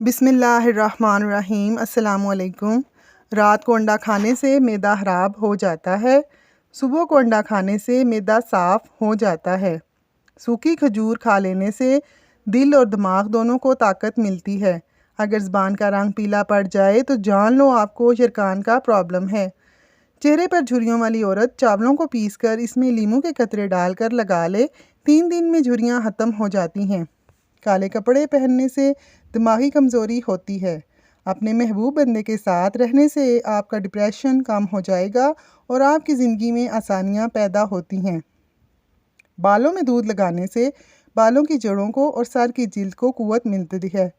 बिस्मिल्लाहिर्रहमानिर्रहीम। अस्सलामुअलैकुम। रात को अंडा खाने से मैदा ख़राब हो जाता है। सुबह को अंडा खाने से मैदा साफ़ हो जाता है। सूखी खजूर खा लेने से दिल और दिमाग दोनों को ताकत मिलती है। अगर ज़बान का रंग पीला पड़ जाए तो जान लो आपको यरकान का प्रॉब्लम है। चेहरे पर झुर्रियों वाली औरत चावलों को पीसकर इसमें लीमू के कतरे डालकर लगा ले, 3 दिन में झुर्रियाँ ख़त्म हो जाती हैं। काले कपड़े पहनने से दिमागी कमज़ोरी होती है। अपने महबूब बंदे के साथ रहने से आपका डिप्रेशन कम हो जाएगा और आपकी ज़िंदगी में आसानियाँ पैदा होती हैं। बालों में दूध लगाने से बालों की जड़ों को और सर की जिल्द को क़ुव्वत मिलती है।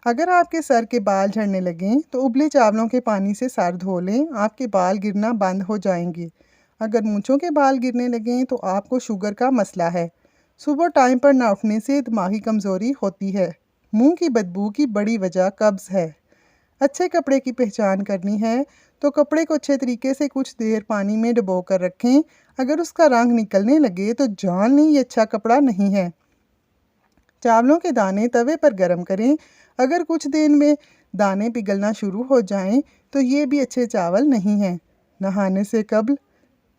अगर आपके सर के बाल झड़ने लगें तो उबले चावलों के पानी से सर धो लें, आपके बाल गिरना बंद हो जाएंगे। अगर मूँछों के बाल गिरने लगें तो आपको शुगर का मसला है। सुबह टाइम पर ना उठने से दिमागी कमज़ोरी होती है। मुंह की बदबू की बड़ी वजह कब्ज़ है। अच्छे कपड़े की पहचान करनी है तो कपड़े को अच्छे तरीके से कुछ देर पानी में डुबो कर रखें। अगर उसका रंग निकलने लगे तो जान लें ये अच्छा कपड़ा नहीं है। चावलों के दाने तवे पर गर्म करें। अगर कुछ देर में दाने पिघलना शुरू हो जाएं तो ये भी अच्छे चावल नहीं हैं। नहाने से कबल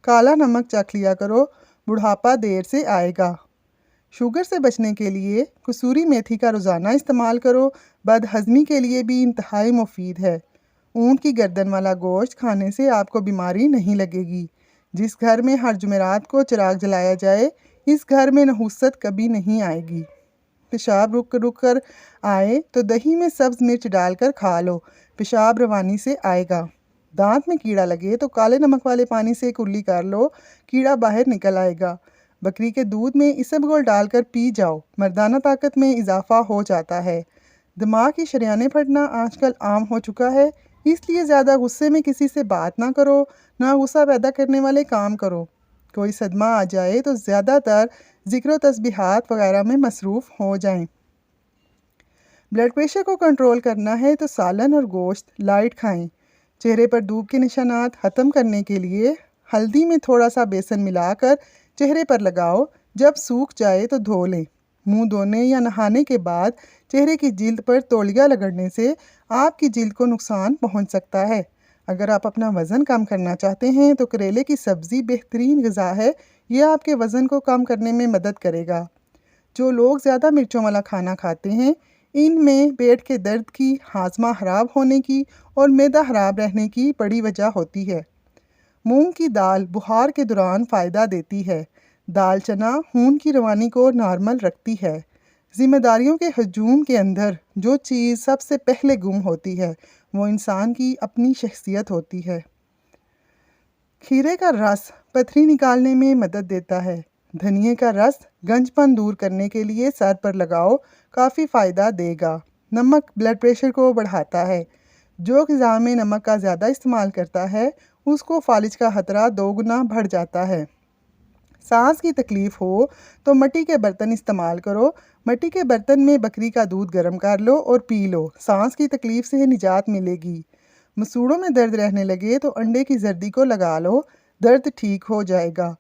काला नमक चख लिया करो, बुढ़ापा देर से आएगा। शुगर से बचने के लिए कसूरी मेथी का रोज़ाना इस्तेमाल करो। बदहज़मी के लिए भी इंतहाई मुफीद है। ऊँट की गर्दन वाला गोश्त खाने से आपको बीमारी नहीं लगेगी। जिस घर में हर जुमेरात को चिराग जलाया जाए, इस घर में नहुसत कभी नहीं आएगी। पेशाब रुक रुक कर आए तो दही में सब्ज़ मिर्च डालकर खा लो, पेशाब रवानी से आएगा। दांत में कीड़ा लगे तो काले नमक वाले पानी से कुल्ली कर लो, कीड़ा बाहर निकल आएगा। बकरी के दूध में इसबगोल डालकर पी जाओ, मर्दाना ताकत में इजाफा हो जाता है। दिमाग की शरियानें फटना आजकल आम हो चुका है, इसलिए ज़्यादा गुस्से में किसी से बात ना करो, ना गुस्सा पैदा करने वाले काम करो। कोई सदमा आ जाए तो ज़्यादातर ज़िक्र तस्बीहात वगैरह में मसरूफ़ हो जाएं। ब्लड प्रेशर को कंट्रोल करना है तो सालन और गोश्त लाइट खाएं। चेहरे पर धूप के निशानात ख़त्म करने के लिए हल्दी में थोड़ा सा बेसन मिलाकर चेहरे पर लगाओ। जब सूख जाए तो धो लें। मुंह धोने या नहाने के बाद चेहरे की जिल्द पर तौलिया रगड़ने से आपकी जिल्द को नुकसान पहुंच सकता है। अगर आप अपना वज़न कम करना चाहते हैं तो करेले की सब्ज़ी बेहतरीन ग़िज़ा है। यह आपके वज़न को कम करने में मदद करेगा। जो लोग ज़्यादा मिर्चों वाला खाना खाते हैं, इनमें पेट के दर्द की, हाजमा ख़राब होने की और मैदा ख़राब रहने की बड़ी वजह होती है। मूंग की दाल बुखार के दौरान फ़ायदा देती है। दाल चना खून की रवानी को नॉर्मल रखती है। ज़िम्मेदारियों के हजूम के अंदर जो चीज़ सबसे पहले गुम होती है वो इंसान की अपनी शख्सियत होती है। खीरे का रस पथरी निकालने में मदद देता है। धनिए का रस गंजपन दूर करने के लिए सर पर लगाओ, काफ़ी फ़ायदा देगा। नमक ब्लड प्रेशर को बढ़ाता है। जो ग़िज़ा में नमक का ज़्यादा इस्तेमाल करता है उसको फालिज का ख़तरा 2 गुना बढ़ जाता है। सांस की तकलीफ़ हो तो मिट्टी के बर्तन इस्तेमाल करो। मिट्टी के बर्तन में बकरी का दूध गर्म कर लो और पी लो, सांस की तकलीफ़ से निजात मिलेगी। मसूड़ों में दर्द रहने लगे तो अंडे की जर्दी को लगा लो, दर्द ठीक हो जाएगा।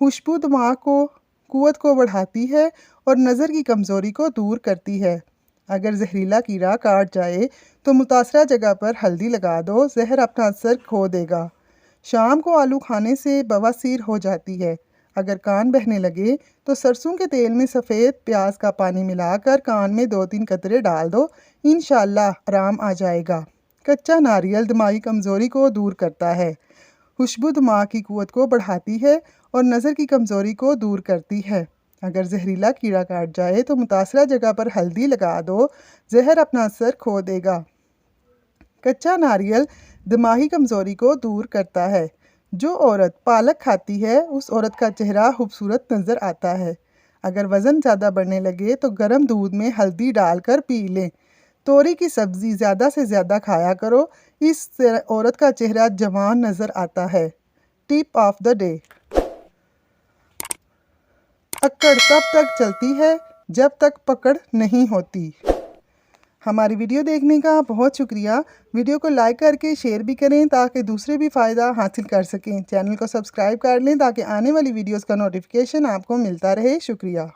खुशबू दिमाग को क़ुव्वत को बढ़ाती है और नज़र की कमज़ोरी को दूर करती है। अगर जहरीला कीड़ा काट जाए तो मुतासरा जगह पर हल्दी लगा दो, जहर अपना असर खो देगा। शाम को आलू खाने से बवासीर हो जाती है। अगर कान बहने लगे तो सरसों के तेल में सफ़ेद प्याज का पानी मिलाकर कान में 2-3 कतरे डाल दो, इंशाअल्लाह आराम आ जाएगा। कच्चा नारियल दिमागी कमज़ोरी को दूर करता है। खुशबू दिमाग की क़ुव्वत को बढ़ाती है और नज़र की कमज़ोरी को दूर करती है। अगर जहरीला कीड़ा काट जाए तो मुतासरा जगह पर हल्दी लगा दो, जहर अपना असर खो देगा। कच्चा नारियल दिमागी कमज़ोरी को दूर करता है। जो औरत पालक खाती है उस औरत का चेहरा खूबसूरत नज़र आता है। अगर वज़न ज़्यादा बढ़ने लगे तो गर्म दूध में हल्दी डालकर पी लें। तोरी की सब्ज़ी ज़्यादा से ज़्यादा खाया करो, इससे औरत का चेहरा जवान नज़र आता है। टिप ऑफ द डे, अक्कड़ तब तक चलती है जब तक पकड़ नहीं होती। हमारी वीडियो देखने का बहुत शुक्रिया। वीडियो को लाइक करके शेयर भी करें ताकि दूसरे भी फ़ायदा हासिल कर सकें। चैनल को सब्सक्राइब कर लें ताकि आने वाली वीडियोस का नोटिफिकेशन आपको मिलता रहे। शुक्रिया।